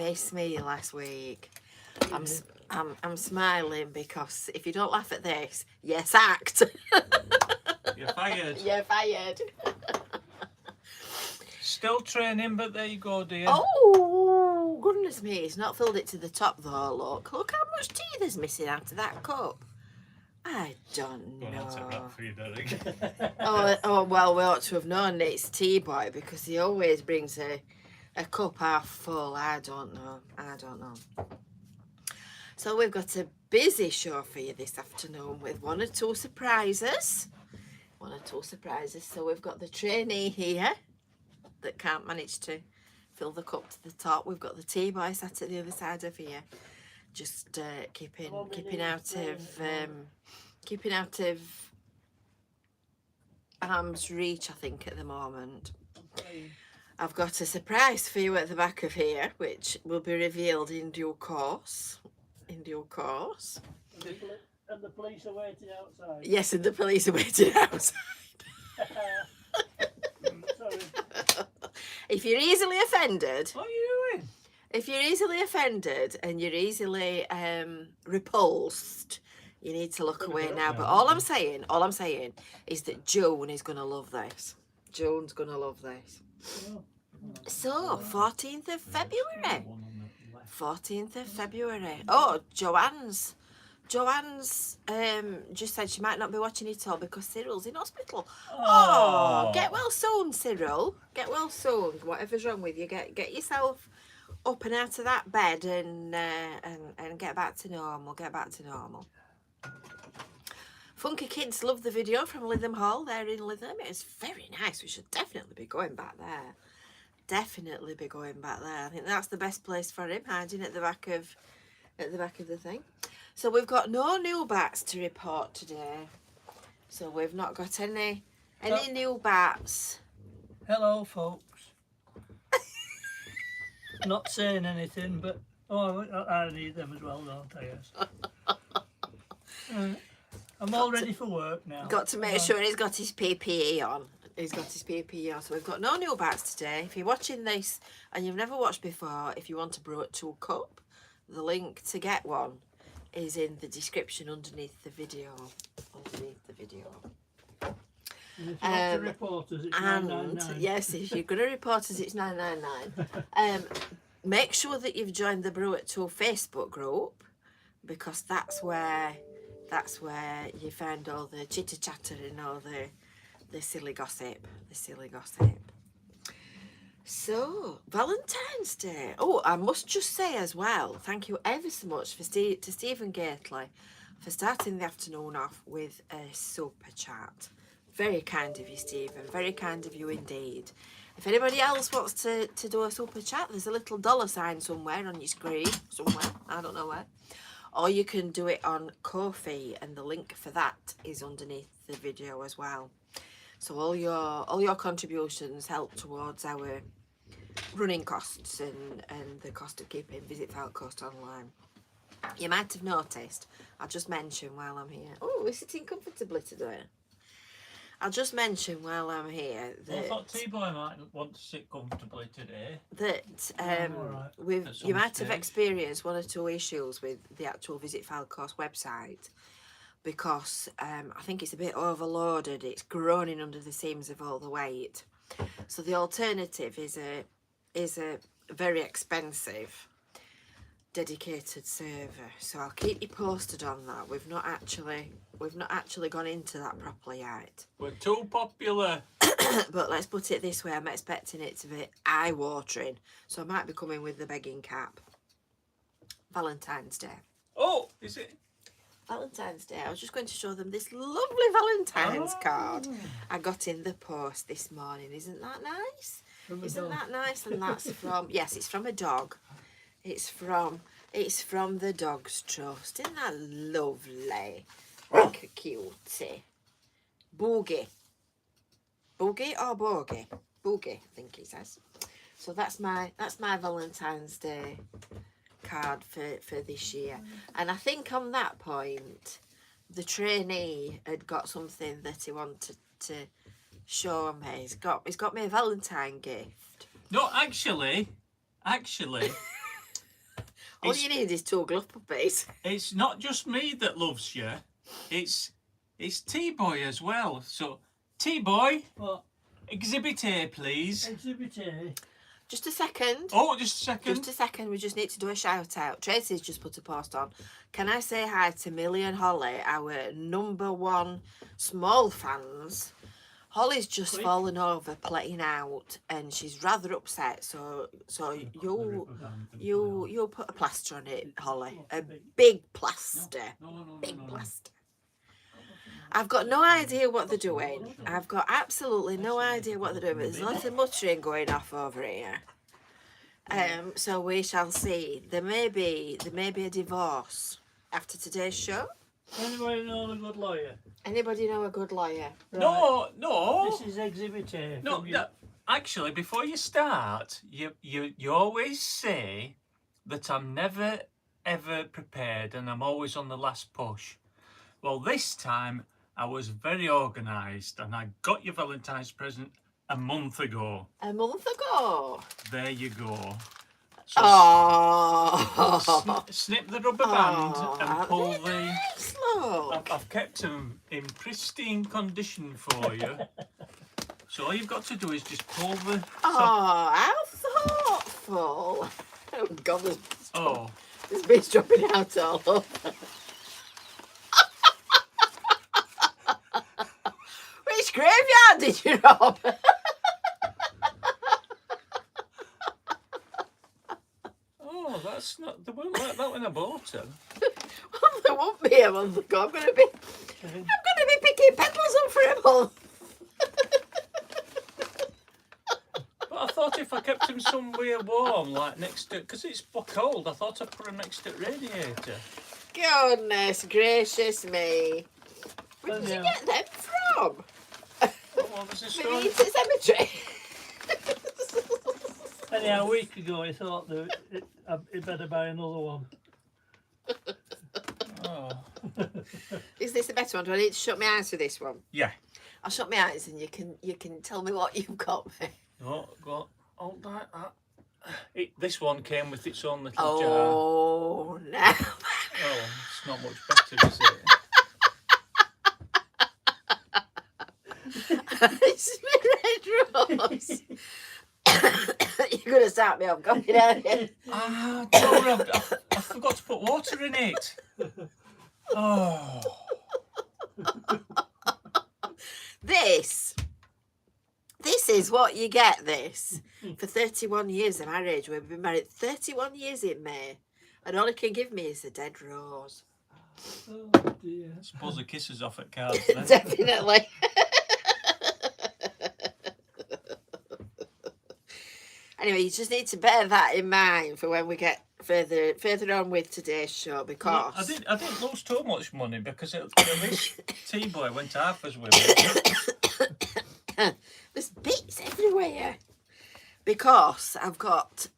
missed me last week. I'm smiling because if you don't laugh at this, you're sacked. You're fired. You're fired. Still training, but there you go, dear. Oh, goodness me. It's not filled it to the top, though, look. Look how much tea there's missing out of that cup. I don't know. That's a wrap for you, Derek. Oh, well, we ought to have known it's Tea Boy because he always brings a cup half full. I don't know. So we've got a busy show for you this afternoon with one or two surprises. So we've got the trainee here that can't manage to fill the cup to the top. We've got the Tea Boy sat at the other side of here, just keeping out of arm's reach, I think, at the moment. I've got a surprise for you at the back of here, which will be revealed in due course. And the police are waiting outside. Yes, and the police are waiting outside. Sorry. If you're easily offended, What are you doing? if you're easily offended and you're easily repulsed, you need to look away now. But all I'm saying is that June is going to love this. June's going to love this. So, 14th of February. 14th of February. Oh, Joanne's just said she might not be watching it all because Cyril's in hospital. Oh, get well soon, Cyril. Get well soon. Whatever's wrong with you, get yourself up and out of that bed and get back to normal. Funky Kids love the video from Lytham Hall. They're in Lytham. It's very nice. We should definitely be going back there. I think that's the best place for him, hiding at the back of the thing. So we've got no new bats to report today. So we've not got any new bats. Hello, folks. Not saying anything, but I need them as well, don't I? Yes. I'm all ready for work now. Got to make sure he's got his PPE on. So we've got no new bats today. If you're watching this and you've never watched before, if you want to brew at 2 cup, the link to get one is in the description underneath the video. And if you want to report us, it's 999. Yes, if you're going to report us, it's 999. Make sure that you've joined the Brew at 2 Facebook group, because that's where you find all the chitter chatter and all the silly gossip. So, Valentine's Day. Oh, I must just say as well, thank you ever so much to Stephen Gately for starting the afternoon off with a super chat. Very kind of you, Stephen. Very kind of you indeed. If anybody else wants to do a super chat, there's a little $ somewhere on your screen. Somewhere. I don't know where. Or you can do it on Ko-fi, and the link for that is underneath the video as well. So all your contributions help towards our running costs and the cost of keeping Visit Fylde Coast online. You might have noticed, I'll just mention while I'm here. Oh, we're sitting comfortably today. I'll just mention while I'm here that I thought T-Boy might want to sit comfortably today. That you might have experienced 1 or 2 issues with the actual Visit Fylde Coast website, because I think it's a bit overloaded. It's groaning under the seams of all the weight. So the alternative is a very expensive dedicated server. So I'll keep you posted on that. We've not actually gone into that properly yet. We're too popular. But let's put it this way, I'm expecting it to be eye-watering. So I might be coming with the begging cap. Valentine's Day. Oh, is it? Valentine's Day. I was just going to show them this lovely Valentine's card I got in the post this morning. Isn't that nice? Isn't that nice? And that's from, yes, it's from a dog. It's from the Dogs Trust. Isn't that lovely? Like a cutie. Boogie. Boogie or Bogie? Boogie, I think he says. So that's my Valentine's Day card for this year. And I think on that point, the trainee had got something that he wanted to show me. He's got me a Valentine gift. No, actually, All It's- you need is 2 glove puppies. It's not just me that loves you. It's T-Boy as well. So, T-Boy, What? exhibit A, please. Exhibit A. Just a second. Oh, just a second. Just a second. We just need to do a shout out. Tracy's just put a post on. Can I say hi to Millie and Holly, our #1 small fans? Holly's just Quick. fallen over playing out, and she's rather upset. So you'll put a plaster on it, Holly. A big plaster. Big plaster. I've got no idea what they're doing. I've got absolutely no idea what they're doing. But there's lots of muttering going off over here. So we shall see. There may be a divorce after today's show. Anybody know a good lawyer? Anybody know a good lawyer? No, no. This is Exhibit A. No, from you. no, actually, before you start, you always say that I'm never ever prepared and I'm always on the last push. Well, this time I was very organised and I got your Valentine's present a month ago. A month ago. There you go. So Oh, snip the rubber band and pull very the. nice, look. I've kept them in pristine condition for you. So all you've got to do is just pull the. Oh, how thoughtful. Oh God, Oh. this bit's dropping out all over. Which graveyard did you rob? Oh, that's not. They weren't like that when I bought them. Well, there won't be a month ago. I'm gonna be picking petals up for a month. But I thought if I kept them somewhere warm, like next to, because it's cold, I thought I'd put them next to the radiator. Goodness gracious me. Where did you get them from? Well, there's a story. Maybe it's a cemetery. Anyhow, a week ago I thought that I'd better buy another one. Oh. Is this the better one? Do I need to shut my eyes for this one? Yeah. I'll shut my eyes and you can tell me what you've got me. Oh, go hold like that. This one came with its own little jar. Oh no. Oh, it's not much better, is it? It's my red rose. You're gonna start me off going down here. Ah, Dora, I forgot to put water in it. Oh. This is what you get. This for 31 years of marriage. We've been married 31 years in May, and all it can give me is a dead rose. Oh dear. I suppose the kisses off at cards then. Definitely. Anyway, you just need to bear that in mind for when we get further on with today's show, because I didn't lose too much money because this T-Boy went half as with me. there's bits everywhere. Because I've got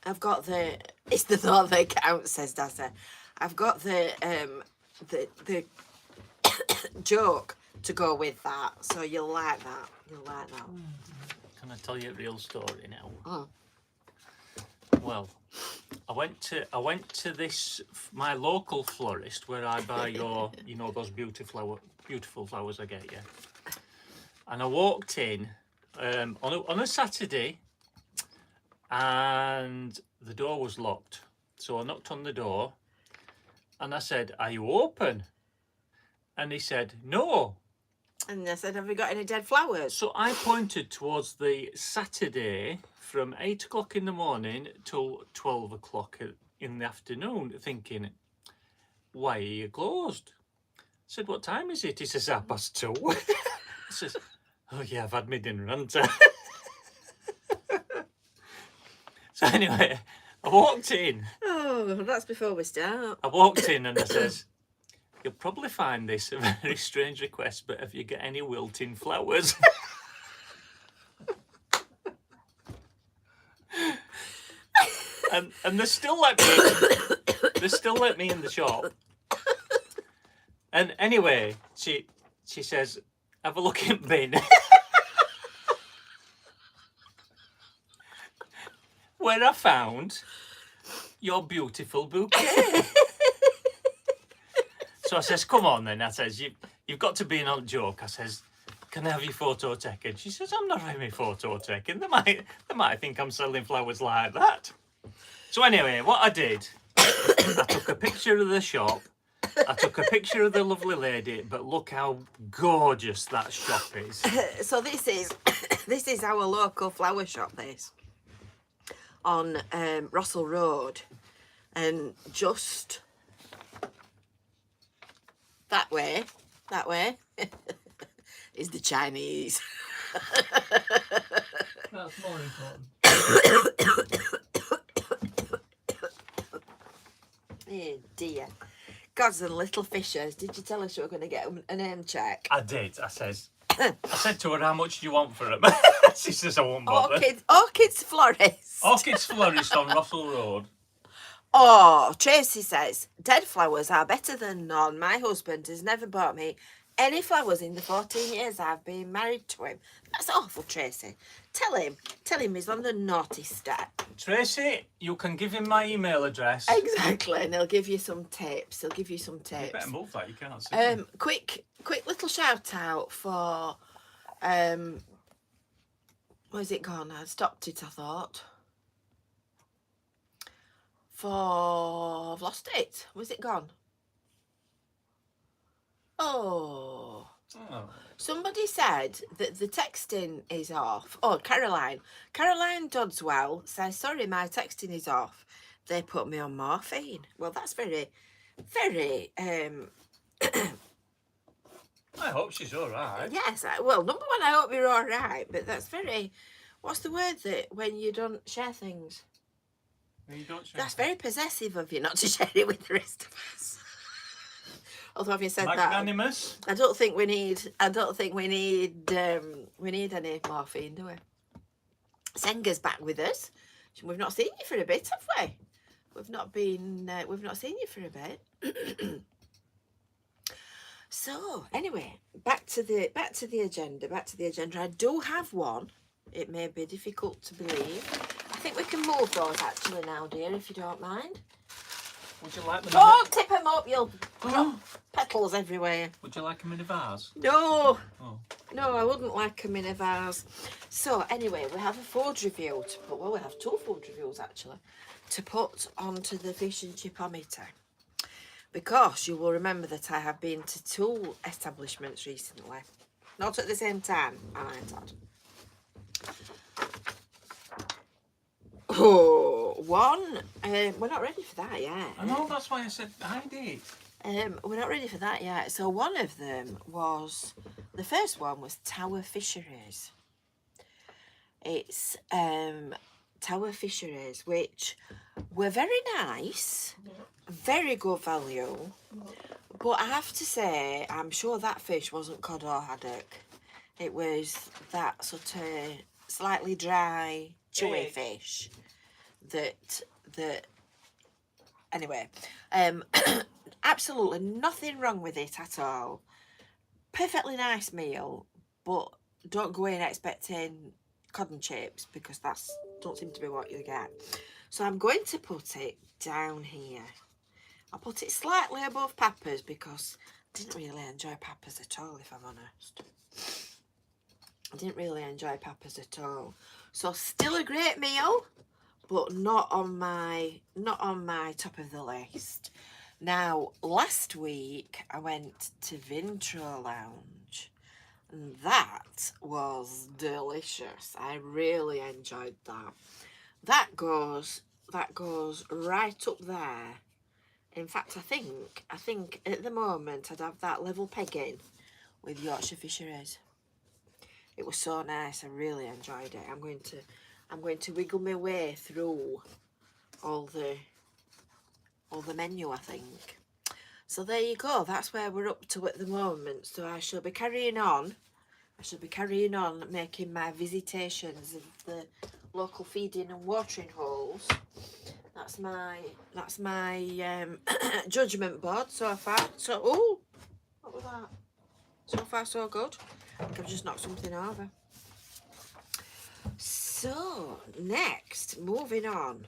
I've got it's the thought that counts, says Dazza. I've got the joke to go with that, so you'll like that. You'll like that. Can I tell you a real story now? Oh. Well, I went to this my local florist where I buy your those beautiful flowers I get you. And I walked in on a Saturday, and the door was locked. So I knocked on the door, and I said, "Are you open?" And he said, "No." And I said, have you got any dead flowers? So I pointed towards the Saturday from 8 o'clock in the morning till 12 o'clock in the afternoon, thinking, why are you closed? I said, what time is it? He says, 2:30. I says, oh yeah, I've had my dinner, haven't I? So anyway, I walked in. Oh, that's before we start. I walked in and I says, you'll probably find this a very strange request, but have you got any wilting flowers? and they still let me in the shop. And anyway, she says, have a look in bin. where I found your beautiful bouquet. So I says, come on then. I says, you've got to be an odd joke. I says, can I have your photo taken? She says, I'm not having my photo taken. They might think I'm selling flowers like that. So anyway, what I did, I took a picture of the shop. I took a picture of the lovely lady, but look how gorgeous that shop is. So this is our local flower shop. This on Russell Road, and just that way is the Chinese. That's more important. Oh dear. Gods and little fishers. Did you tell us you were going to get a name check? I did. I said to her, how much do you want for them? She says, I won't bother. Orchids Florist. Orchids Florist on Russell Road. Oh, Tracy says, dead flowers are better than none. My husband has never bought me any flowers in the 14 years I've been married to him. That's awful, Tracy. Tell him he's on the naughty step. Tracy, you can give him my email address. Exactly, and he'll give you some tips. You better move that, you can't see. Quick little shout out for where's it gone? I stopped it, I thought. I've lost it. Where's it gone? Oh. Somebody said that the texting is off. Oh, Caroline Dodswell says, sorry, my texting is off. They put me on morphine. Well, that's very, very, I hope she's all right. yes. Well, number one, I hope you're all right. But that's very, what's the word that when you don't share things? You don't share. That's very possessive of you not to share it with the rest of us. Although having said Magnanimous? that, I don't think we need any morphine, do we? Senga's back with us. We've not seen you for a bit, have we? We've not seen you for a bit. So anyway, back to the agenda. I do have one. It may be difficult to believe. I think we can move those actually now, dear, if you don't mind. Would you like them? Don't tip them up, you'll drop petals everywhere. Would you like them in a vase? No. Oh. No, I wouldn't like them in a vase. So anyway, we have a food review to put. Well, we have two food reviews actually to put onto the fish and chipometer, because you will remember that I have been to two establishments recently, not at the same time, I might add. Oh, one. We're not ready for that yet. I know, that's why I said I did. We're not ready for that yet. So one of them was, the first one was Tower Fisheries. It's Tower Fisheries, which were very nice, very good value. But I have to say, I'm sure that fish wasn't cod or haddock. It was that sort of slightly dry, chewy fish that anyway, absolutely nothing wrong with it at all. Perfectly nice meal, but don't go in expecting cod and chips, because that's don't seem to be what you get. So I'm going to put it down here. I'll put it slightly above peppers, because I didn't really enjoy peppers at all, if I'm honest. I didn't really enjoy peppers at all. So still a great meal, but not on my top of the list. Now, last week I went to Vintro Lounge, and that was delicious. I really enjoyed that. That goes right up there. In fact, I think at the moment I'd have that level pegging with Yorkshire Fisheries. It was so nice. I really enjoyed it. I'm going to wiggle my way through all the menu, I think. So there you go. That's where we're up to at the moment. So I shall be carrying on. Making my visitations of the local feeding and watering holes. That's my judgment board so far. So what was that? So far so good. I've just knocked something over. So, next, moving on.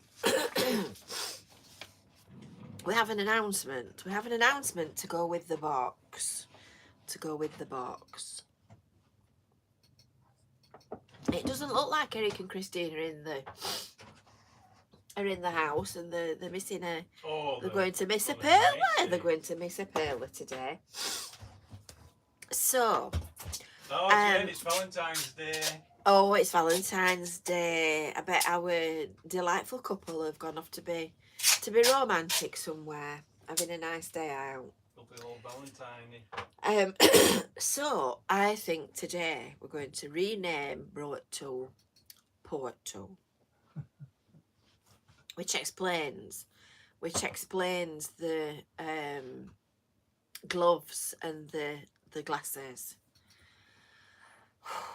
We have an announcement. We have an announcement to go with the box. To go with the box. It doesn't look like Eric and Christine are in the house, and they're missing a. Oh, they're going to miss a well, perla. missing. They're going to miss a perla today. So. Oh, Jen, it's Valentine's Day. Oh, it's Valentine's Day. I bet our delightful couple have gone off to be romantic somewhere, having a nice day out. It'll be all Valentine-y. So I think today we're going to rename Brew to Porto, which explains the gloves and the glasses.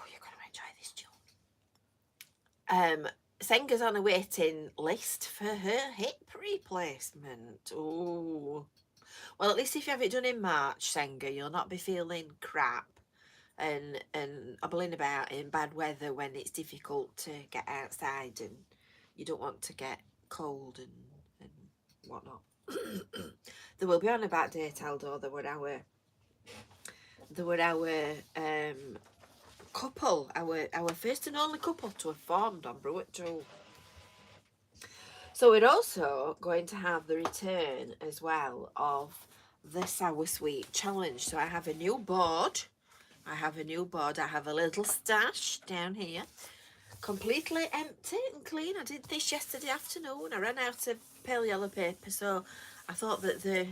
You're going to enjoy this, Jill. Senga's on a waiting list for her hip replacement. Oh, well, at least if you have it done in March, Senga, you'll not be feeling crap and hobbling about in bad weather when it's difficult to get outside and you don't want to get cold and whatnot. There will be on about date, Aldo. There were our couple, our first and only couple to have formed on Brew It Too. So we're also going to have the return as well of the Sour Sweet Challenge. So I have a new board. I have a little stash down here, completely empty and clean. I did this yesterday afternoon. I ran out of pale yellow paper, so I thought that the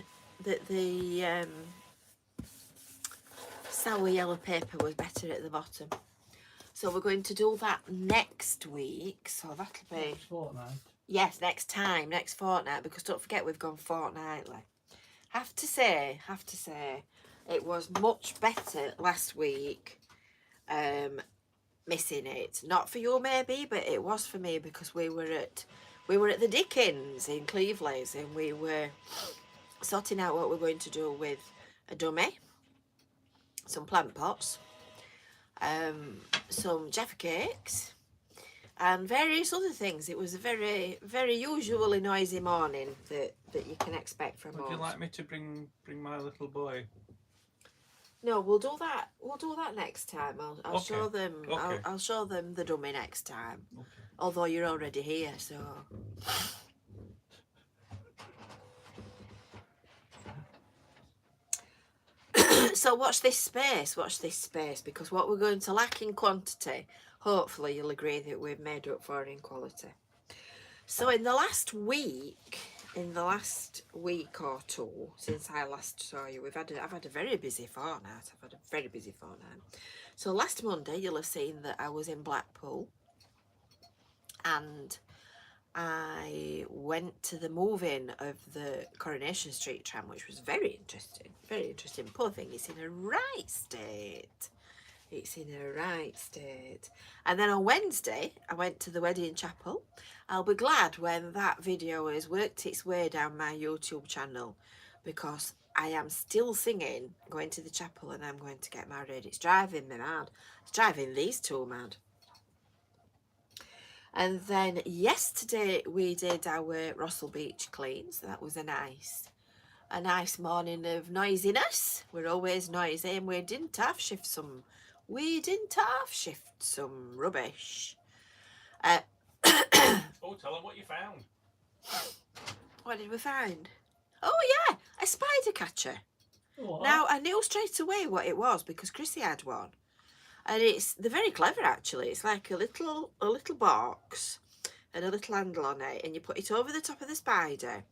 sour yellow paper was better at the bottom. So we're going to do that next week. So that'll be Next fortnight. Yes, next fortnight, because don't forget we've gone fortnightly. Have to say, it was much better last week. Missing it, not for you maybe, but it was for me because we were at the Dickens in Cleveland, and we were sorting out what we're going to do with a dummy, some plant pots, some Jaffa cakes, and various other things. It was a very, very usually noisy morning that you can expect from us. Would you like me to bring my little boy? No, we'll do that. We'll do that next time. I'll Okay. show them. Okay. I'll show them the dummy next time. Okay. Although you're already here, so. So watch this space. Watch this space, because what we're going to lack in quantity, hopefully you'll agree that we've made up for in quality. So in the last week or two since I last saw you, I've had a very busy fortnight. So last Monday you'll have seen that I was in Blackpool, and I went to the move-in of the Coronation Street tram, which was very interesting. Very interesting. Poor thing, it's in a right state. And then on Wednesday, I went to the wedding chapel. I'll be glad when that video has worked its way down my YouTube channel, because I am still singing going to the chapel and I'm going to get married. It's driving me mad. It's driving these two mad. And then yesterday we did our Russell Beach cleans. That was a nice morning of noisiness. We're always noisy, and we didn't half shift some rubbish. Oh, tell them what you found. What did we find? Oh yeah, a spider catcher. What? Now I knew straight away what it was because Chrissy had one, and they're very clever actually. It's like a little box and a little handle on it, and you put it over the top of the spider,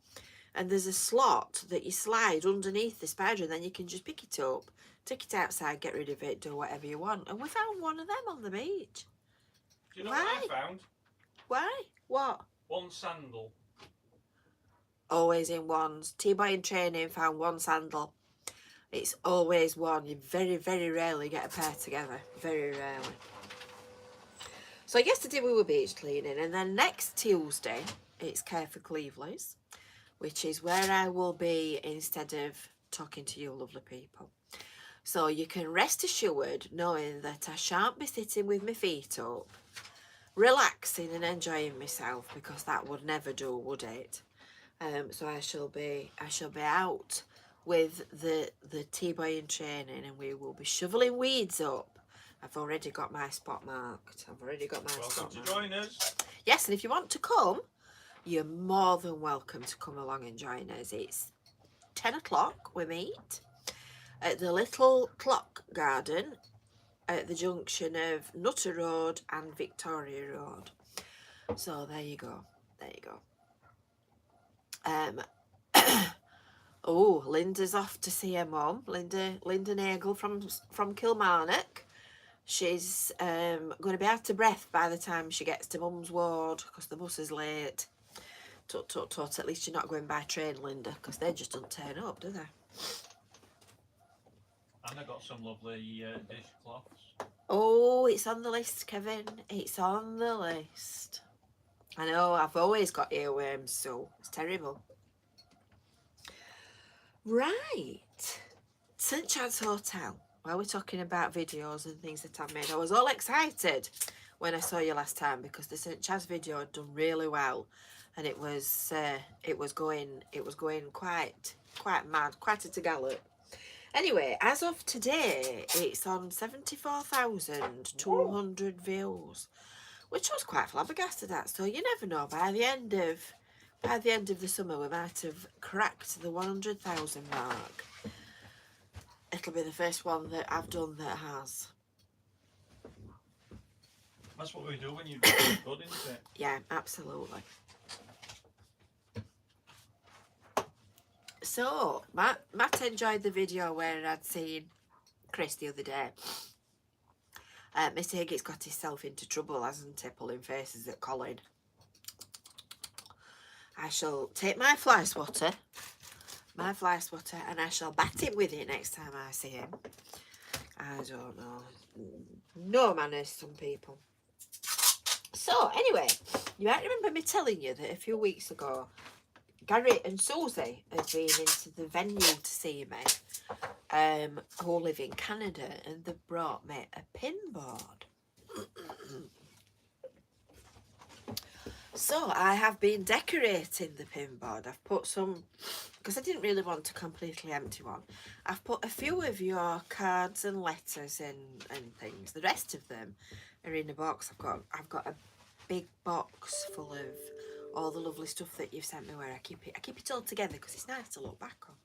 and there's a slot that you slide underneath the spider, and then you can just pick it up, take it outside, get rid of it, do whatever you want. And we found one of them on the beach. Do you know Why? what I found? Why? What? One sandal. Always in ones. T-boy in training found one sandal. It's always one. You very, very rarely get a pair together. Very rarely. So yesterday we were beach cleaning, and then next Tuesday it's Care for Cleveland's, which is where I will be instead of talking to you lovely people. So you can rest assured knowing that I shan't be sitting with my feet up relaxing and enjoying myself, because that would never do, would it? So I shall be out with the T-boy in training, and we will be shoveling weeds up. I've already got my spot marked. Welcome to join us. Yes, and if you want to come, you're more than welcome to come along and join us. It's 10 o'clock we meet at the Little Clock Garden at the junction of Nutter Road and Victoria Road. So there you go. Oh, Linda's off to see her mum, Linda Nagel from Kilmarnock. She's going to be out of breath by the time she gets to mum's ward because the bus is late. Tut. At least you're not going by train, Linda, because they just don't turn up, do they? And I got some lovely dishcloths. Oh, it's on the list, Kevin. It's on the list. I know, I've always got earworms, so it's terrible. Right. St Chad's Hotel. While we're talking about videos and things that I've made, I was all excited when I saw you last time because the St Chad's video had done really well, and it was going quite mad, quite at a gallop. Anyway, as of today, it's on 74,200 views, which I was quite flabbergasted at. So you never know. By the end of the summer, we might have cracked the 100,000 mark. It'll be the first one that I've done that has. That's what we do when you do good, isn't it? Yeah, absolutely. So, Matt enjoyed the video where I'd seen Chris the other day. Mr. Higgitt's got himself into trouble, hasn't he, pulling faces at Colin. I shall take my fly swatter, and I shall bat him with it next time I see him. I don't know. No manners, some people. So, anyway, you might remember me telling you that a few weeks ago, Gary and Susie had been into the venue to see me, who live in Canada, and they brought me a pin board. So I have been decorating the pin board. I've put some, because I didn't really want a completely empty one. I've put a few of your cards and letters and things. The rest of them are in a box. I've got a big box full of all the lovely stuff that you've sent me, where I keep it all together because it's nice to look back on.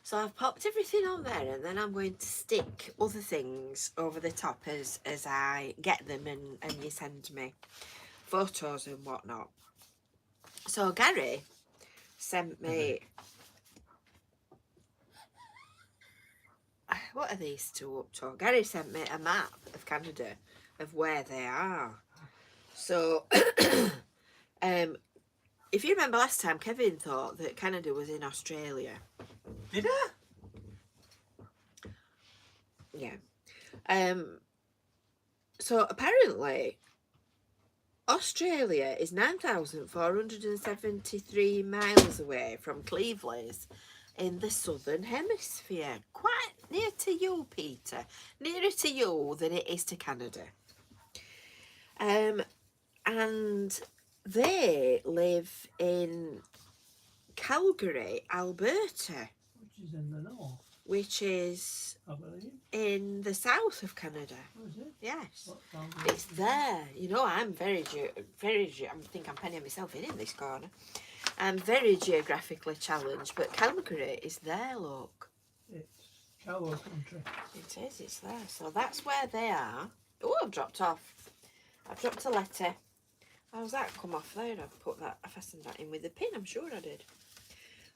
So I've popped everything on there, and then I'm going to stick other things over the top as I get them and you send me photos and whatnot. So Gary sent me what are these two up to? Gary sent me a map of Canada of where they are. So if you remember last time, Kevin thought that Canada was in Australia. Did I? Yeah. So apparently Australia is 9,473 miles away from Cleveland in the southern hemisphere. Quite near to you, Peter. Nearer to you than it is to Canada. And they live in Calgary, Alberta. Which is in the north, Which is I believe. in the south of Canada. Oh, is it? Yes. What town is It's it? there. You know, I'm I think I'm penning myself in this corner. I'm very geographically challenged, but Calgary is there, look. It's cowboy country. It is, it's there. So that's where they are. Oh, I've dropped off. I've dropped a letter. How's that come off there? I fastened that in with a pin, I'm sure I did.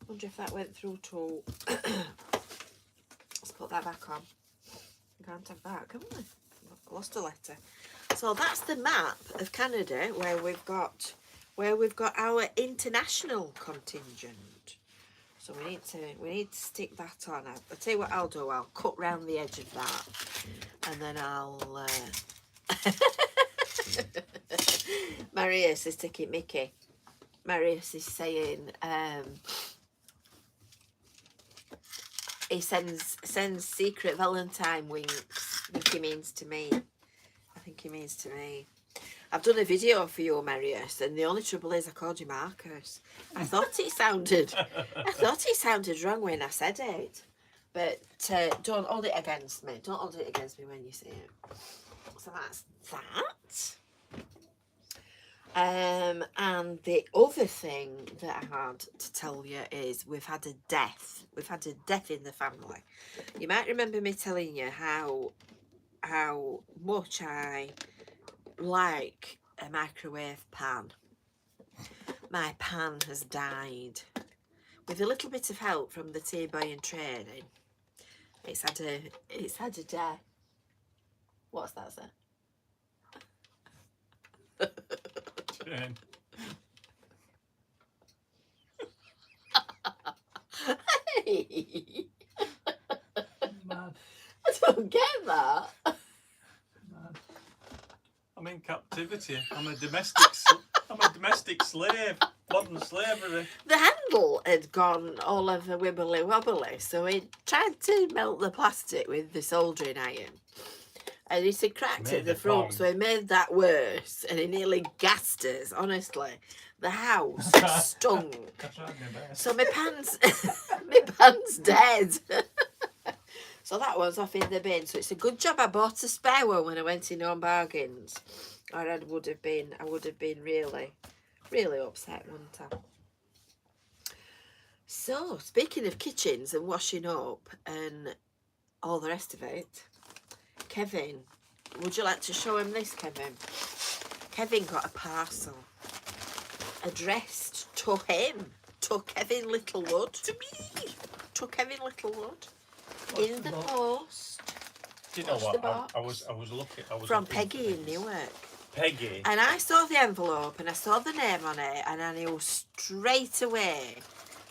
Wonder if that went through to... Let's put that back on. We can't have that, can we? I've lost a letter. So that's the map of Canada where we've got our international contingent. So we need to stick that on. I'll tell you what I'll do. I'll cut round the edge of that, and then I'll. Marius is taking Mickey. Marius is saying he sends secret Valentine winks. I think he means to me. I've done a video for you, Marius, and the only trouble is I called you Marcus. I thought it sounded wrong when I said it. But don't hold it against me. Don't hold it against me when you say it. So that's that. And the other thing that I had to tell you is we've had a death. We've had a death in the family. You might remember me telling you how much I like a microwave pan. My pan has died. With a little bit of help from the tea boy in training, it's had a death. What's that, sir? Hey, Mad. I don't get that. Mad. I'm in captivity. I'm a domestic slave. Modern slavery. The handle had gone all over wibbly wobbly, so he tried to melt the plastic with the soldering iron. And it had cracked Made at the it front, wrong. so he made that worse. And he nearly gassed us, honestly. The house stunk. I tried my best. So my pan's dead. So that one's off in the bin. So it's a good job I bought a spare one when I went in on bargains. Or I would have been really, really upset, wouldn't I? So speaking of kitchens and washing up and all the rest of it, Kevin, would you like to show him this, Kevin? Kevin got a parcel addressed to him, to Kevin Littlewood. To me. To Kevin Littlewood. In the post. Do you know Watch the what? I box. was looking. From looking Peggy for in things. Newark. Peggy. And I saw the envelope and I saw the name on it and I knew straight away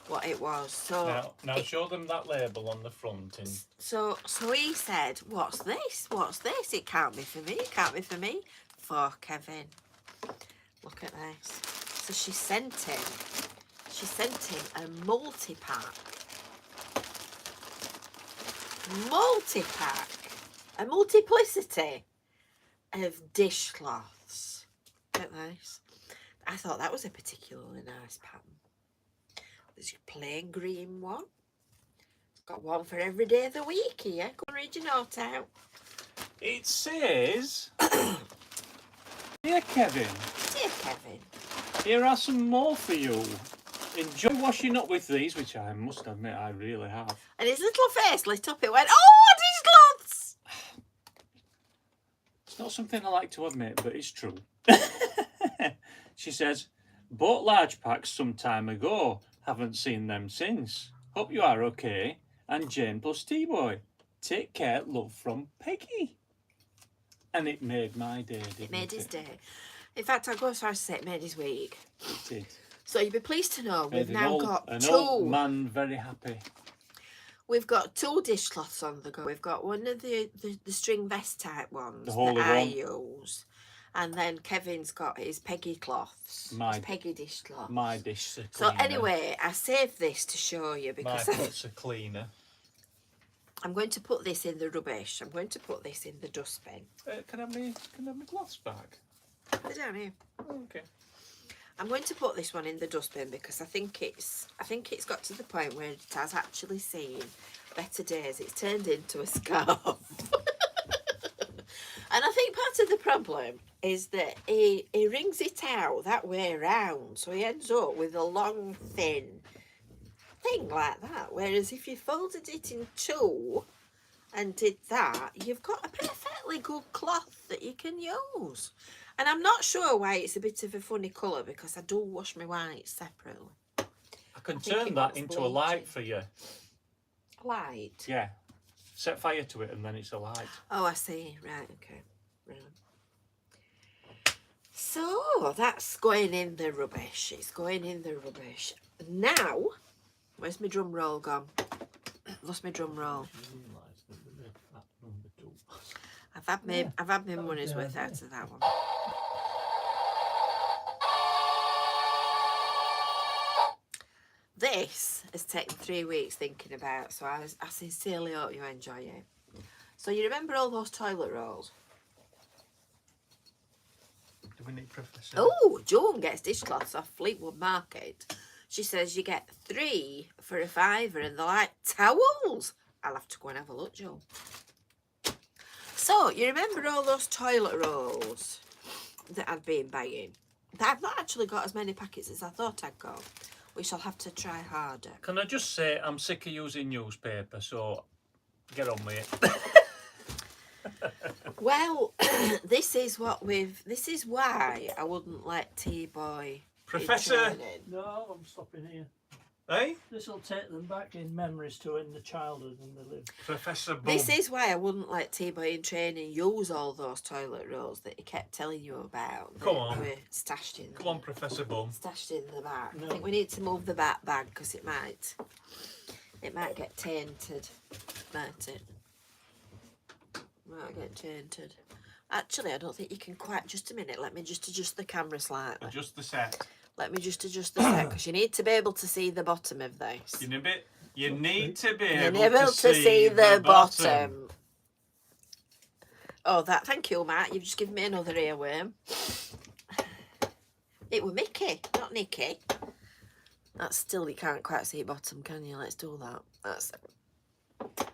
what it was. So Now show them that label on the front. And so he said, "What's this? What's this? It can't be for me. It can't be for me." For Kevin. Look at this. So she sent him a multi-pack. A multiplicity of dishcloths. Look at this. I thought that was a particularly nice pattern. There's your plain green one. It's got one for every day of the week here. Go and read your note out. it says, "Dear Kevin, Dear Kevin. here are some more for you. Enjoy washing up with these," which I must admit I really have. And his little face lit up. It went, "Oh, dishcloths!" It's not something I like to admit, but it's true. She says, "Bought large packs some time ago. Haven't seen them since. Hope you are okay. And Jane plus T-Boy. Take care. Love from Peggy." And it made my day, didn't it? It made his day. In fact, I'll go as far as to say it made his week. It did. So you'll be pleased to know we've Made now got an two. old man very happy. We've got two dishcloths on the go. We've got one of the string vest type ones The that holy I one. use. And then Kevin's got his Peggy cloths. My- his Peggy dishcloths. My dish a So cleaner. anyway, I saved this to show you My because pot's a cleaner. I'm going to put this in the rubbish. I'm going to put this in the dustbin. Can I have my glass back? Put it down here. Okay. I'm going to put this one in the dustbin because I think it's got to the point where it has actually seen better days. It's turned into a scarf. And I think part of the problem is that he wrings it out that way around, so he ends up with a long, thin thing like that. Whereas if you folded it in two and did that, you've got a perfectly good cloth that you can use. And I'm not sure why it's a bit of a funny colour because I do wash my whites separately. I can think turn it that wants into a light bleaching. for you. Light. Yeah. Set fire to it and then it's a light. Oh, I see. Right, okay. Right. So that's going in the rubbish. It's going in the rubbish. Now, where's my drum roll gone? Lost my drum roll. I've had my money's worth out of that one. This has taken 3 weeks thinking about, so I sincerely hope you enjoy it. So you remember all those toilet rolls? Do we need Professor? Oh, Joan gets dishcloths off Fleetwood Market. She says you get 3 for a £5 and they're like towels. I'll have to go and have a look, Joan. So, you remember all those toilet rolls that I've been buying? I've not actually got as many packets as I thought I'd got. We shall have to try harder. Can I just say I'm sick of using newspaper, so get on with it. Well, this is why I wouldn't let T-Boy Professor. No, I'm stopping here. Hey? This will take them back in memories to in the childhood when they lived. Professor Bum. This is why I wouldn't let T-Boy in training use all those toilet rolls that he kept telling you about. Come on. Were stashed in. Come on, Professor Bum. Stashed in the back. No. I think we need to move the back bag because it might get tainted, might it? Might get tainted. Actually, I don't think you can quite. Just a minute. Let me just adjust the camera slightly. Adjust the set. Let me just adjust the set because you need to be able to see the bottom of this. You need to be You're able able to see the bottom. Oh, thank you, Matt. You've just given me another earworm. It was Mickey, not Nicky. That's still, you can't quite see bottom, can you? Let's do that. That's it.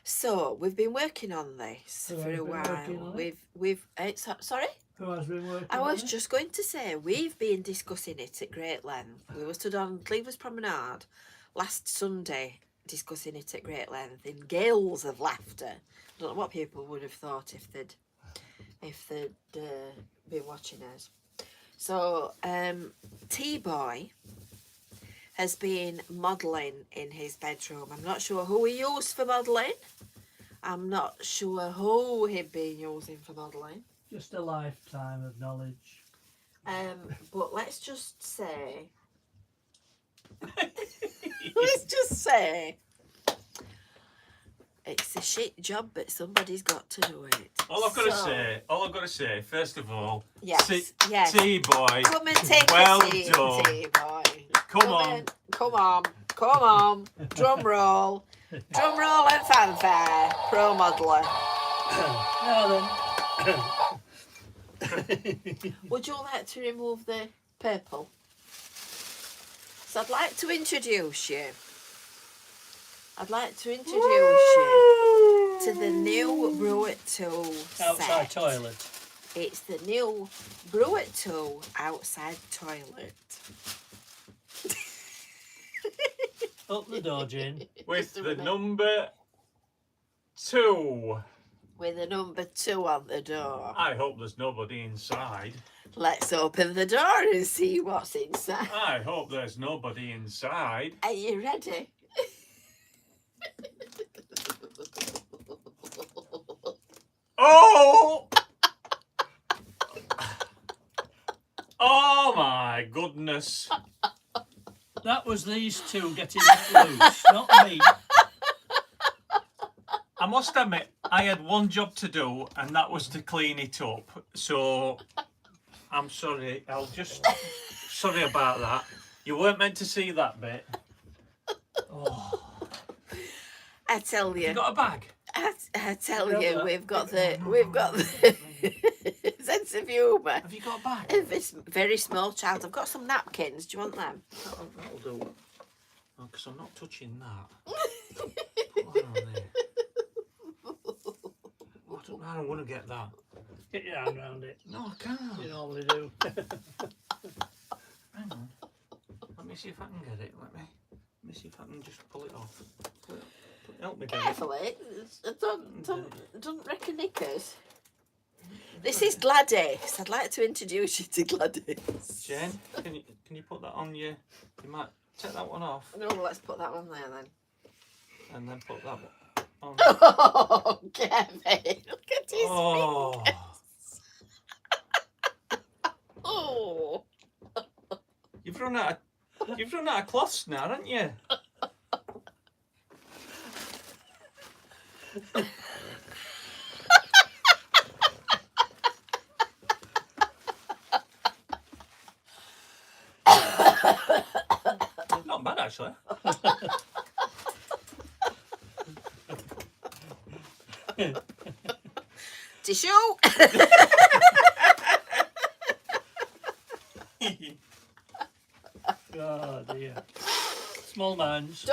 So we've been working on this Who for has a been working while. on it? We've sorry. Who has been working I on was it? just going to say, we've been discussing it at great length. We were stood on Cleaver's Promenade last Sunday discussing it at great length in gales of laughter. I don't know what people would have thought if they'd been watching us. So, T-Boy has been modelling in his bedroom. I'm not sure who he used for modelling. I'm not sure who he'd been using for modelling. Just a lifetime of knowledge. But let's just say, it's a shit job, but somebody's got to do it. All I've got to say, first of all, Yes, yes. T-Boy, Come and take well a seat, done. T-Boy. Come on. Come on. Drum roll and fanfare. Pro modeller. Now Would you like to remove the purple? So I'd like to introduce you. to the new Brew at 2 outside set. toilet. It's the new Brew at 2 outside toilet. Up the door, Jane. With the number 2. With a number 2 on the door. I hope there's nobody inside. Let's open the door and see what's inside. I hope there's nobody inside. Are you ready? Oh! Oh my goodness. That was these two getting loose, not me. I must admit, I had one job to do, and that was to clean it up. So, I'm sorry. Sorry about that. You weren't meant to see that bit. Oh, I tell you. You got a bag? I tell Yeah, you, but- we've got the sense of humour Have you got a bag? of this very small child. I've got some napkins. Do you want them? That'll do. Oh, because I'm not touching that. Put that on there. I don't want to get that. get your hand around it. No, I can't. You normally do. Hang on. Let me see if I can get it. Let me see if I can just pull it off. Help me, David. Carefully. Don't wreck a knickers. This is Gladys. I'd like to introduce you to Gladys. Jen, can you put that on your... You might take that one off No, let's put that one there then. and then put that one on. Oh, Kevin. Look at his Oh, Oh. you've run out of cloths now, haven't you? Not bad, actually. Tissue. small minds.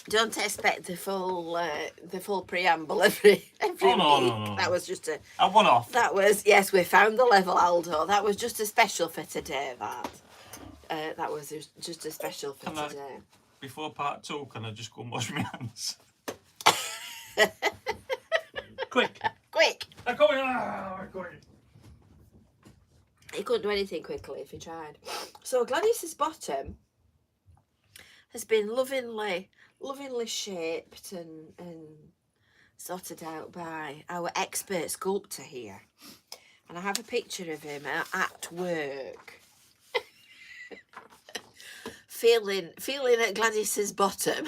Don't expect the full preamble every Oh, week. no. That was just A one-off. that was, yes, we found the level, Aldo. That was just a special for today. That was just a special for Can I- today. Before part 2, can I just go and wash my hands? Quick. I'm going. He couldn't do anything quickly if he tried. So Gladys's bottom has been lovingly shaped and sorted out by our expert sculptor here. And I have a picture of him at work. feeling at Gladys's bottom.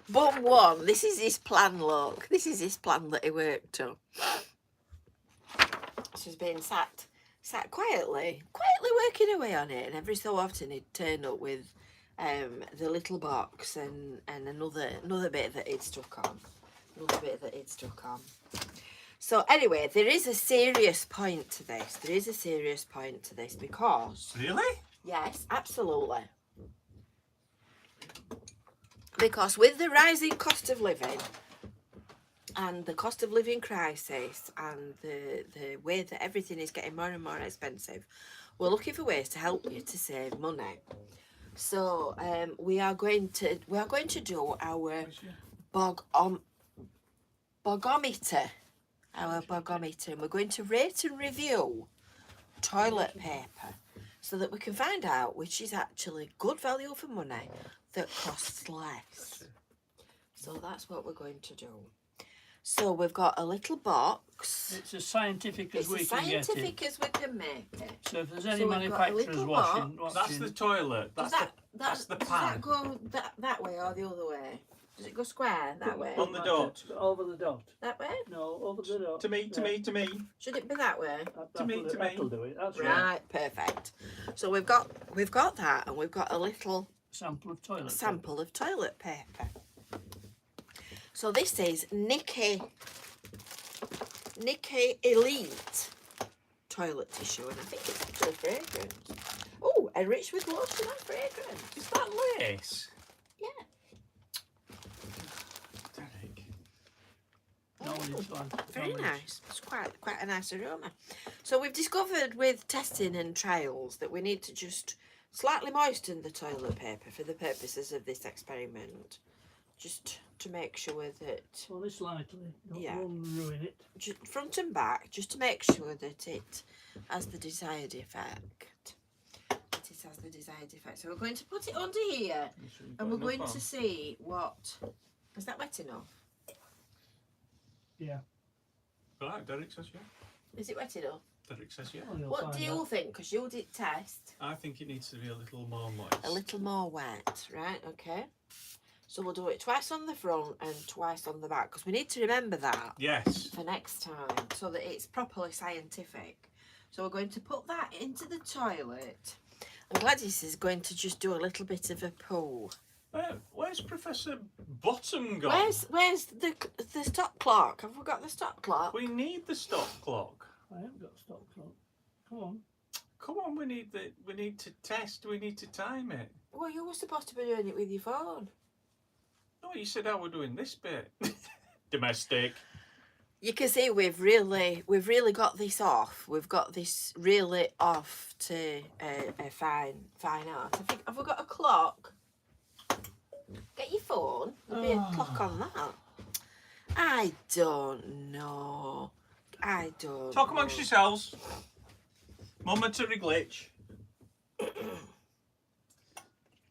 Bum one, this is his plan, look. This is his plan that he worked on. She's been sat quietly working away on it, and every so often he'd turn up with the little box and another bit that he'd stuck on. So anyway, there is a serious point to this. Because Really? yes, absolutely. Because with the rising cost of living and the cost of living crisis and the way that everything is getting more and more expensive, we're looking for ways to help you to save money. So we are going to do our bogometer, and we're going to rate and review toilet paper so that we can find out which is actually good value for money that costs less. So that's what we're going to do. So we've got a little box. It's as scientific as we can get it. as we can make it. So if there's any So we've got a manufacturers little watching, That's the toilet. That's the Does pan. that go that way or the other way? Does it go square that way? On the dot. Over the dot. That way? No, over the dot. To me. Should it be that way? To me. That'll do it. That's right. Right, perfect. So we've got that, and we've got a little Sample of toilet. sample of toilet paper. So this is Nikki Elite toilet tissue, and I think it's actually fragrant. Oh, enriched with lotion and fragrance. Is that lace? Yeah. Derek. No, it's fine. Very nice. It's quite a nice aroma. So we've discovered with testing and trials that we need to just slightly moisten the toilet paper for the purposes of this experiment, just to make sure that Only slightly. Don't Yeah. ruin it. front and back, just to make sure that it has the desired effect. So we're going to put it under here, and we're going to see what. Is that wet enough? Yeah. Right, Derek says yeah. Is it wet enough? Derek says yeah. Well, you'll What find do you out. think? Because you did test. I think it needs to be a little more moist. A little more wet, right? Okay. So we'll do it twice on the front and twice on the back, because we need to remember that Yes. for next time so that it's properly scientific. So we're going to put that into the toilet, and Gladys is going to just do a little bit of a poo. Where's Professor Bottom gone? Where's the stop clock? Have we got the stop clock? We need the stop clock. I haven't got a stop clock. Come on. Come on, we need to test. We need to time it. Well, you were supposed to be doing it with your phone. No, you said how we're doing this bit. Domestic. You can see we've really got this off. We've got this really off to a fine art. Have we got a clock? Get your phone. There'll be a clock on that. I don't know. Talk amongst yourselves. Momentary glitch.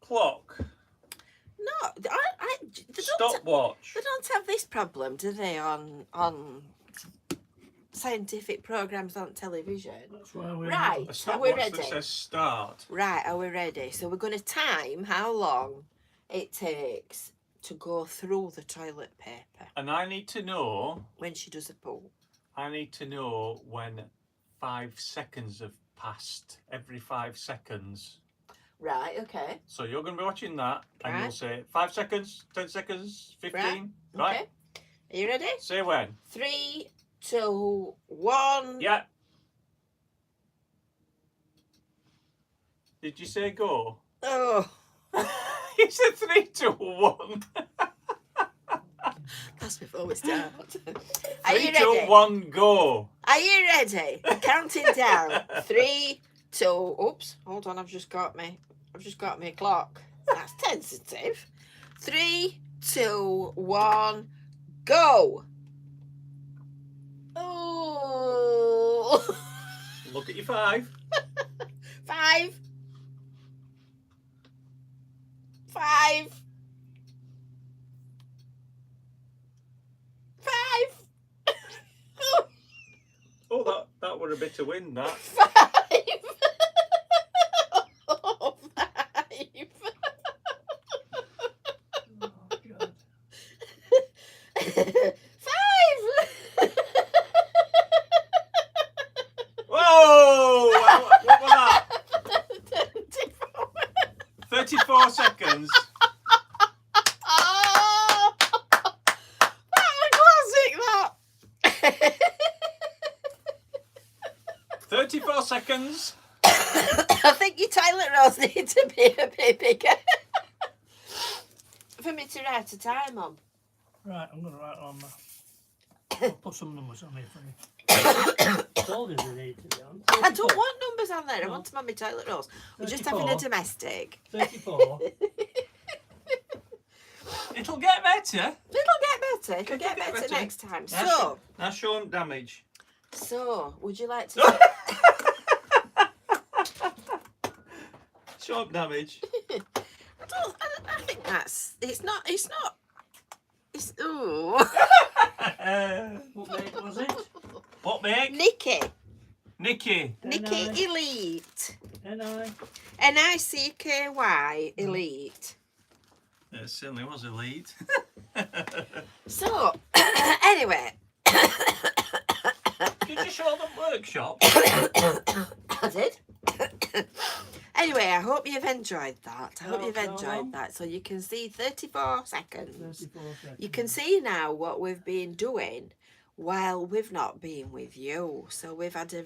Clock. No, they Stopwatch. don't have this problem, do they? On scientific programs on television. That's why we're A Right. Are we stopwatch ready? that says start. Right, are we ready? So we're going to time how long it takes to go through the toilet paper And I need to know. when she does a poo. I need to know when 5 seconds have passed. Every 5 seconds. Right, okay. So you're going to be watching that, and Right. you'll say 5 seconds, 10 seconds, 15. Right? Okay. Are you ready? Say when. 3, 2, 1. Yeah. Did you say go? Oh, You said 3, 2, 1. that's before we start. Are 3, you 2, ready? 1, go. Are you ready? Counting down. 3, 2. Oops, hold on. I've just got my clock. That's sensitive. 3, 2, 1, go. Oh. Look at your 5. 5. 5. 5. Oh, that were a bit of wind, that. 5. Oh, 5. Oh, God. 5. Whoa! What was that? 24. 34 seconds. Oh, that was classic, that. 34 seconds. I think your toilet rolls need to be a bit bigger for me to write a time on. Right, I'm going to write on that. I'll put some numbers on here for you. Told you they need to be on. I don't want numbers on there. I No. want them on my toilet rolls. We're just 34. having a domestic. 34. It'll get better. It'll get better. It'll get Get better better. next time. Now show them damage. So, would you like to? Show them damage. I think that's. It's not. It's. Ooh. What make was it? What make? Nikki. Nicky. Nikki Elite. N-I. Nicky Elite. It certainly was elite. So, anyway. Did you show them workshop? I did. Anyway, I hope you've enjoyed that. I hope you've enjoyed that. So you can see 34 seconds. 34 seconds. You can see now what we've been doing while we've not been with you. So we've had a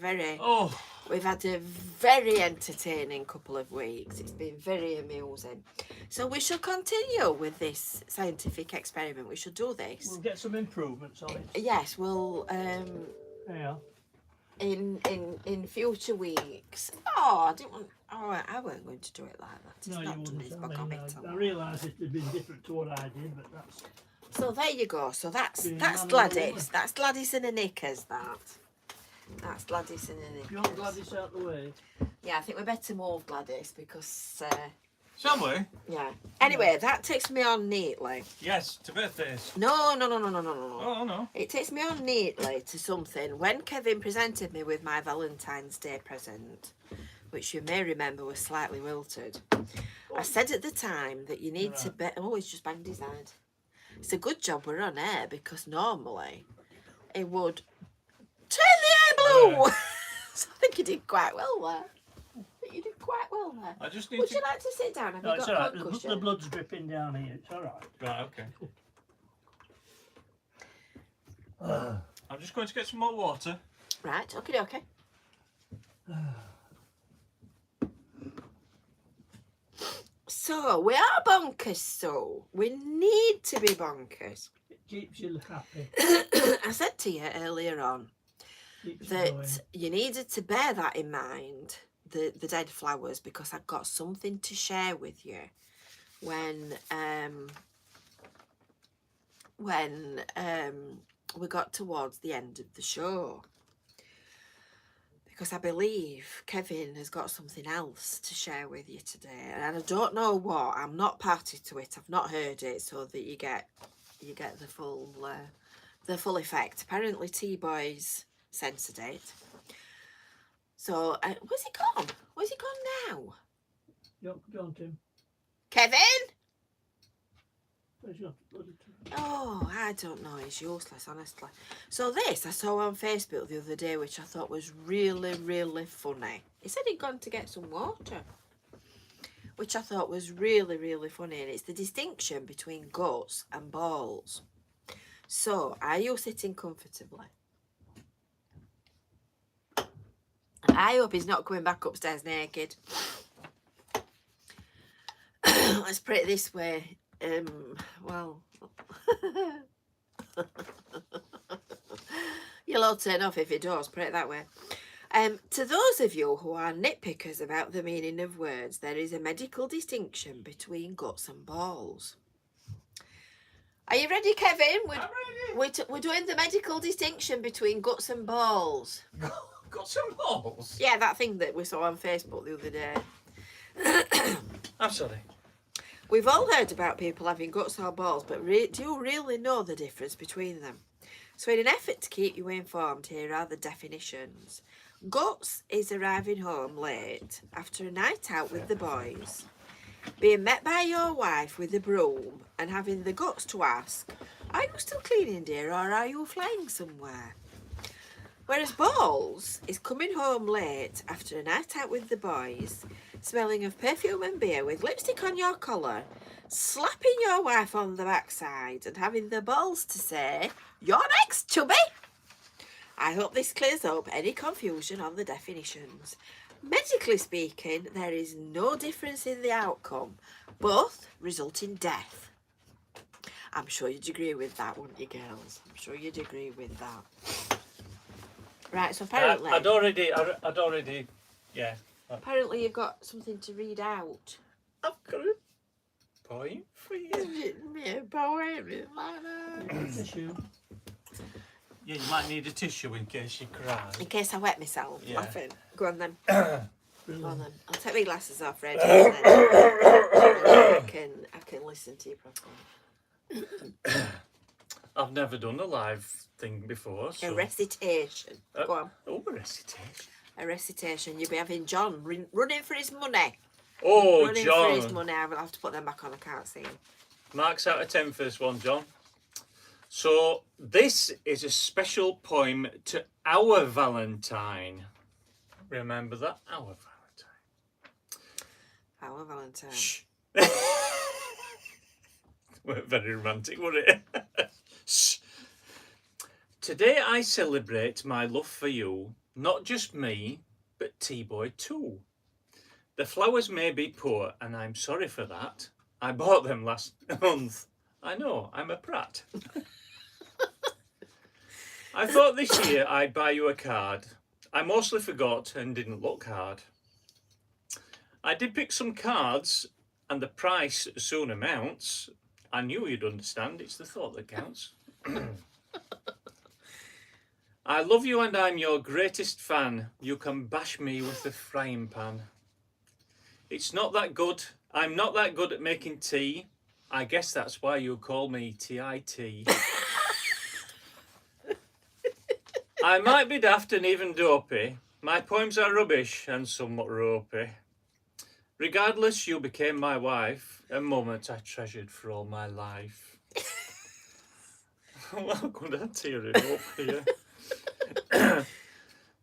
very entertaining couple of weeks. It's been very amusing. So we shall continue with this scientific experiment. We shall do this. We'll get some improvements on it. Yes, we'll Yeah. in future weeks. Oh, I didn't want. Oh, I weren't going to do it like that. It's No, you not done. wouldn't. It's I got mean, me I realised it had been different to what I did, but that's... So there you go. So that's Being that's man and woman. Gladys. That's Gladys in a knickers. That's Gladys in a If you want knickers. Gladys out the way. Yeah, I think we better move Gladys because Shall we? yeah. Anyway, that takes me on neatly. Yes, to birthdays. No. Oh, no. It takes me on neatly to something. When Kevin presented me with my Valentine's Day present, which you may remember was slightly wilted, I said at the time that you need to bet. Oh, he's just banged his head. It's a good job we're on air because normally it would turn the air blue. So I think you did quite well there. I just need Would to... you like to sit down? Have No, you it's got all a right. concussion? The blood's dripping down here. It's all right. Right, okay. I'm just going to get some more water. Right, okay. So, we are bonkers, so we need to be bonkers. It keeps you happy. I said to you earlier on Keeps you going. that you needed to bear that in mind, the dead flowers, because I've got something to share with you when we got towards the end of the show. Because I believe Kevin has got something else to share with you today, and I don't know what. I'm not party to it. I've not heard it, so that you get the full effect. Apparently, T-Boy's censored it. So where's he gone? Where's he gone now? Go on, Tim. Kevin? Where's your bloody Oh, I don't know. He's useless, honestly. So this I saw on Facebook the other day, which I thought was really, really funny. He said he'd gone to get some water, which I thought was really, really funny. And it's the distinction between guts and balls. So, are you sitting comfortably? I hope he's not coming back upstairs naked. let's put it this way. Well, you'll all turn off if it does, put it that way. To those of you who are nitpickers about the meaning of words, there is a medical distinction between guts and balls. Are you ready, Kevin? I'm ready. We're doing the medical distinction between guts and balls. Got some balls? Yeah, that thing that we saw on Facebook the other day. I'm sorry. We've all heard about people having guts or balls, but do you really know the difference between them? So in an effort to keep you informed, here are the definitions. Guts is arriving home late after a night out with the boys, being met by your wife with a broom and having the guts to ask, are you still cleaning, dear, or are you flying somewhere? Whereas balls is coming home late after a night out with the boys, smelling of perfume and beer with lipstick on your collar, slapping your wife on the backside and having the balls to say, you're next, chubby. I hope this clears up any confusion on the definitions. Medically speaking, there is no difference in the outcome. Both result in death. I'm sure you'd agree with that, wouldn't you, girls? I'm sure you'd agree with that. Right, so apparently... I'd already, yeah. Apparently you've got something to read out. I've got a point for you. Tissue. Yeah, you might need a tissue in case you cry. In case I wet myself Yeah. laughing. Go on then. Go on Brilliant. then. I'll take my glasses off, Reg. And then I can listen to you properly. I've never done a live thing before. So. A recitation. Go on. Oh, a recitation. A recitation. You'll be having John running for his money. Oh, Running for his John. money. I will have to put them back on. I can't see him. Marks out of 10 for this one, John. So, this is a special poem to our Valentine. Remember that? Our Valentine. Our Valentine. Shh. Weren't very romantic, were it? Shh. Today I celebrate my love for you. Not just me, but T-Boy too. The flowers may be poor, and I'm sorry for that. I bought them last month. I know, I'm a prat. I thought this year I'd buy you a card. I mostly forgot and didn't look hard. I did pick some cards, and the price soon amounts. I knew you'd understand, it's the thought that counts. I love you and I'm your greatest fan. You can bash me with the frying pan. It's not that good. I'm not that good at making tea. I guess that's why you call me TIT. I might be daft and even dopey. My poems are rubbish and somewhat ropey. Regardless, you became my wife, a moment I treasured for all my life. Well, I'm going to tear it up here.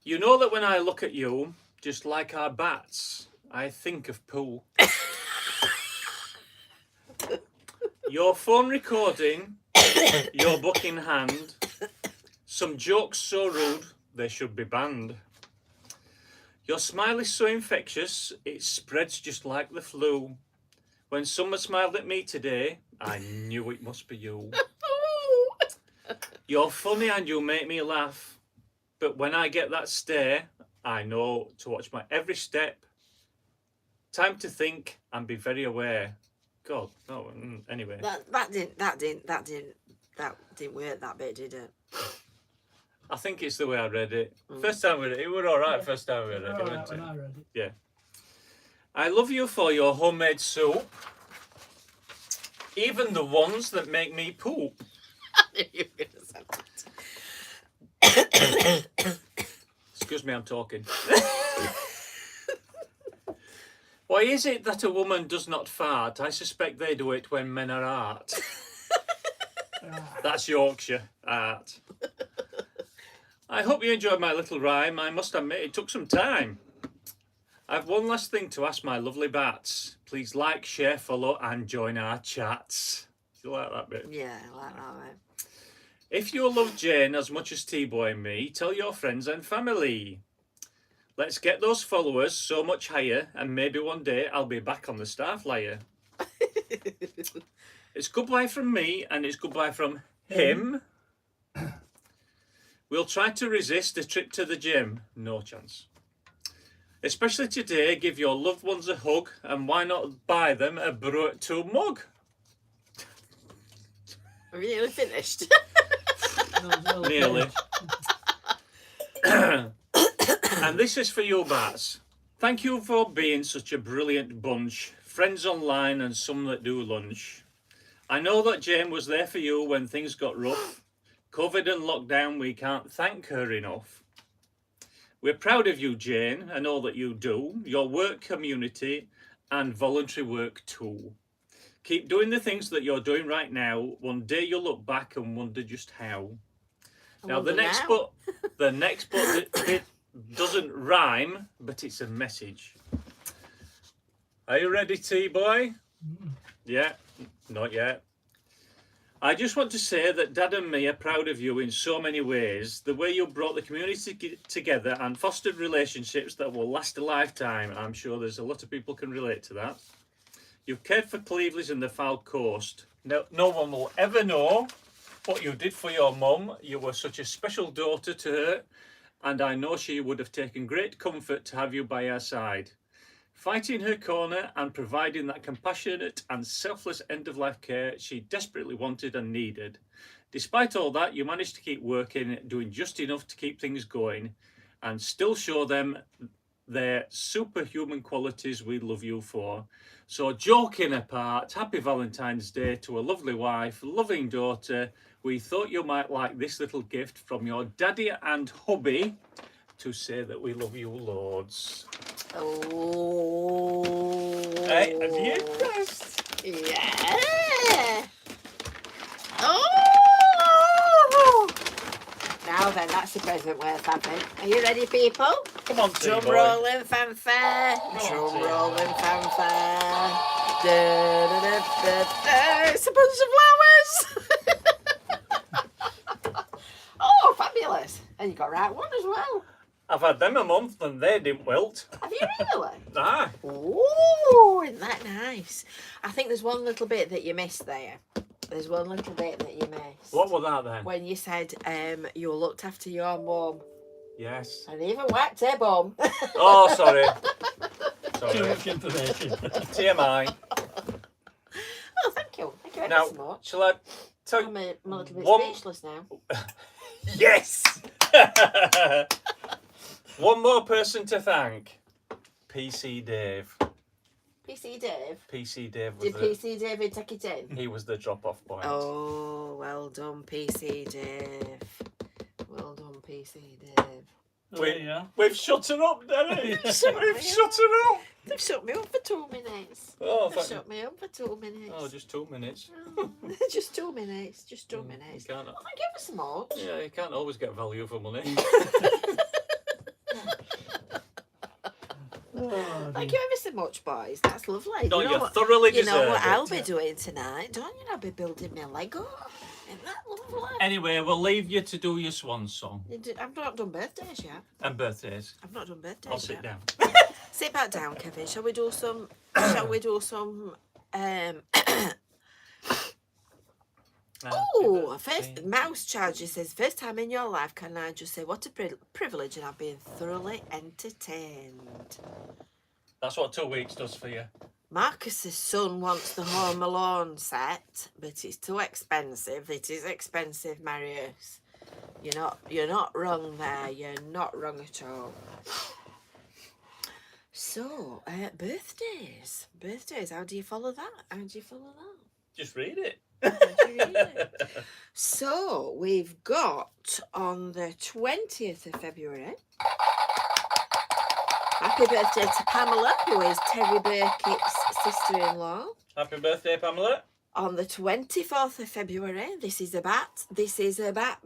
You know that when I look at you, just like our bats, I think of poo. Your phone recording, your book in hand, some jokes so rude they should be banned. Your smile is so infectious, it spreads just like the flu. When someone smiled at me today, I knew it must be you. You're funny and you make me laugh, but when I get that stare, I know to watch my every step. Time to think and be very aware. God, no. Anyway, That didn't work. That bit, did it? I think it's the way I read it. First time we read it, it was all right. First time we read it, Alright, wasn't when it? I read it. Yeah. I love you for your homemade soup, even the ones that make me poop. I knew you were going to say that. Excuse me, I'm talking. Why is it that a woman does not fart? I suspect they do it when men are art. That's Yorkshire art. I hope you enjoyed my little rhyme. I must admit it took some time. I've one last thing to ask my lovely bats. Please like, share, follow and join our chats. Do you like that bit? Yeah, I like that, mate. If you love Jane as much as T-Boy and me, tell your friends and family. Let's get those followers so much higher, and maybe one day I'll be back on the Starflyer. It's goodbye from me and it's goodbye from him. We'll try to resist a trip to the gym. No chance. Especially today, give your loved ones a hug and why not buy them a Brew at 2 mug? Have you nearly finished? Nearly. And this is for you, Bats. Thank you for being such a brilliant bunch. Friends online and some that do lunch. I know that Jane was there for you when things got rough. COVID and lockdown, we can't thank her enough. We're proud of you, Jane, and all that you do, your work community and voluntary work too. Keep doing the things that you're doing right now. One day you'll look back and wonder just how. Now the next bit it doesn't rhyme, but it's a message. Are you ready, T-boy? Yeah, not yet. I just want to say that Dad and me are proud of you in so many ways. The way you brought the community together and fostered relationships that will last a lifetime. I'm sure there's a lot of people can relate to that. You've cared for Clevelys and the Fylde Coast. No one will ever know what you did for your mum. You were such a special daughter to her, and I know she would have taken great comfort to have you by her side. Fighting her corner and providing that compassionate and selfless end-of-life care she desperately wanted and needed. Despite all that, you managed to keep working, doing just enough to keep things going, and still show them their superhuman qualities we love you for. So, joking apart, happy Valentine's Day to a lovely wife, loving daughter. We thought you might like this little gift from your daddy and hubby to say that we love you loads. Oh. Hey, have you impressed? Yeah. Oh. Now then, that's a present worth having. Are you ready, people? Come on, Drum T-boy. rolling fanfare. on, Drum T-boy. rolling fanfare. Da, da, da, da, da. It's a bunch of flowers. Oh, fabulous. And you got the right one as well. I've had them a month and they didn't wilt. Have you really? Ah, Ooh, isn't that nice? I think there's one little bit that you missed there. There's one little bit that you missed. what was that then? When you said you looked after your mum. Yes. And even whacked her bum. Oh, sorry. Too Sorry. much information. TMI. Oh, thank you. Thank you ever Now, so much. shall I tell I'm a little bit one- speechless now. Yes! One more person to thank. PC Dave. PC Dave. PC Dave was Did the, PC David take it in? he was the drop-off point. Oh, well done, PC Dave. Well done, PC Dave. Wait. Yeah. We've shut her up, Derek. We've Shut me shut her up. They've shut me up for 2 minutes. Oh, They've thank shut me up for 2 minutes. Oh, just 2 minutes. Just 2 minutes. Just 2 You minutes. can't, Oh, thank you ever so much. yeah, you can't always get value for money. Oh, Thank you ever so much, boys. That's lovely. No, you you know what, thoroughly you deserve know what it. I'll be doing tonight, don't you? I'll be building my Lego. Isn't that lovely? Anyway, we'll leave you to do your swan song I've not done birthdays yet. and birthdays. I've not done birthdays I'll sit yet. down. Sit back down, Kevin. Shall we do some? Shall we do some? Oh, first Mouse Charger says, first time in your life, can I just say what a privilege, and I've been thoroughly entertained. That's what 2 weeks does for you. Marcus's son wants the Home Alone set, but it's too expensive. It is expensive, Marius. You're not wrong there. You're not wrong at all. So, birthdays. Birthdays. How do you follow that? How do you follow that? Just read it. How do you read it? So, we've got on the 20th of February. Happy birthday to Pamela, who is Terry Burkett's sister-in-law. Happy birthday, Pamela. On the 24th of February, this is a bat. This is a bat.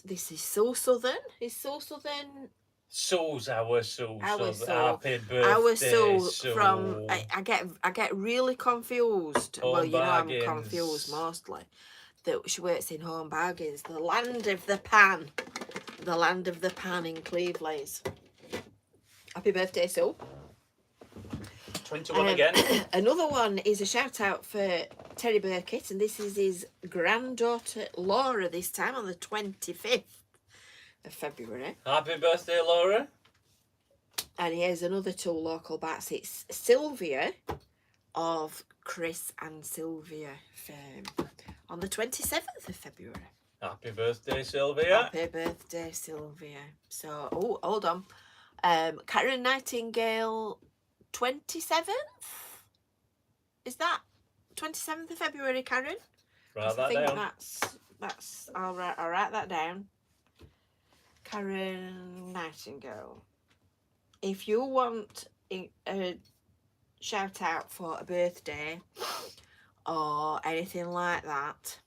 This is so southern. Is so southern. Sue's our Sue. Our So Sue. happy birthday, Our Sue Sue. from. I get really confused. Home Well, you know Bargains. I'm confused mostly. That she works in Home Bargains, the land of the pan, in Clevelys. Happy birthday, Sue. 21 again. Another one is a shout out for Terry Burkitt, and this is his granddaughter Laura, this time on the 25th of February. Happy birthday, Laura. And here's another two local bats. It's Sylvia of Chris and Sylvia fame on the 27th of February. Happy birthday, Sylvia. Happy birthday, Sylvia. So, oh, hold on. Karen Nightingale, 27th? Is that 27th of February, Karen? Write that I think down. that's I'll write that down. Karen Nightingale. If you want a shout out for a birthday or anything like that,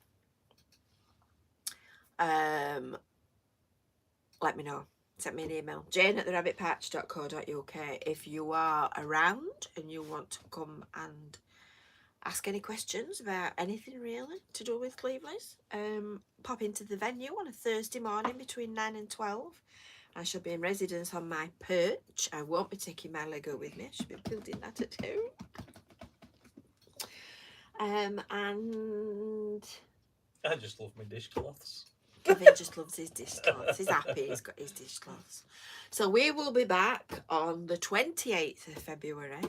let me know. Send me an email, jane@therabbitpatch.co.uk. if you are around and you want to come and ask any questions about anything really to do with Cleveland's, pop into the venue on a Thursday morning between 9 and 12. I shall be in residence on my perch. I won't be taking my Lego with me. I should be building that at home. And I just love my dishcloths. Kevin just loves his dishcloths. He's happy he's got his dishcloths. So we will be back on the 28th of February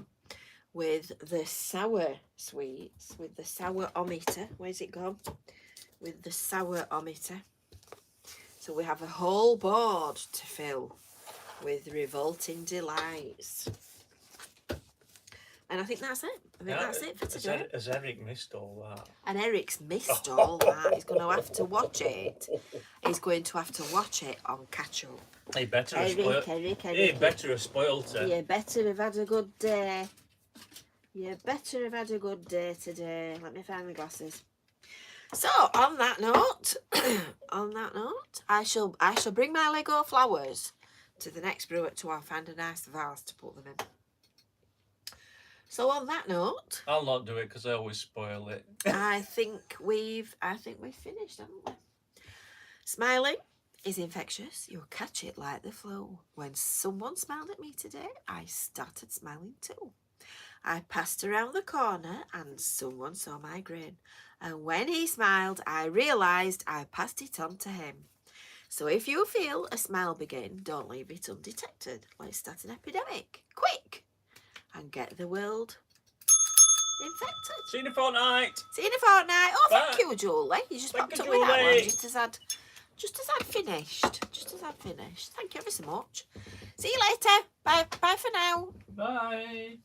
with the sour sweets, with the sour-ometer. Where's it gone? With the sour-ometer. So we have a whole board to fill with revolting delights. And I think that's it. I think that's it for today. Has Eric missed all that? And Eric's missed all that. He's going to have to watch it. He's going to have to watch it on catch up. He better have Eric, spoiled. Eric. He better have spoiled her. You better have had a good day. You better have had a good day today. Let me find my glasses. So on that note, I shall bring my Lego flowers to the next brew to find a nice vase to put them in. So on that note, I'll not do it because I always spoil it. I think we've finished, haven't we? Smiling is infectious. You'll catch it like the flu. When someone smiled at me today, I started smiling too. I passed around the corner and someone saw my grin. And when he smiled, I realised I passed it on to him. So if you feel a smile begin, don't leave it undetected. Let's start an epidemic. Quick! And get the world infected. See you in a fortnight. See you in a fortnight. Oh, thank Bye. you, Julie. You just Thank popped you, up with that one Julie. just as I'd finished. Thank you ever so much. See you later. Bye for now. Bye.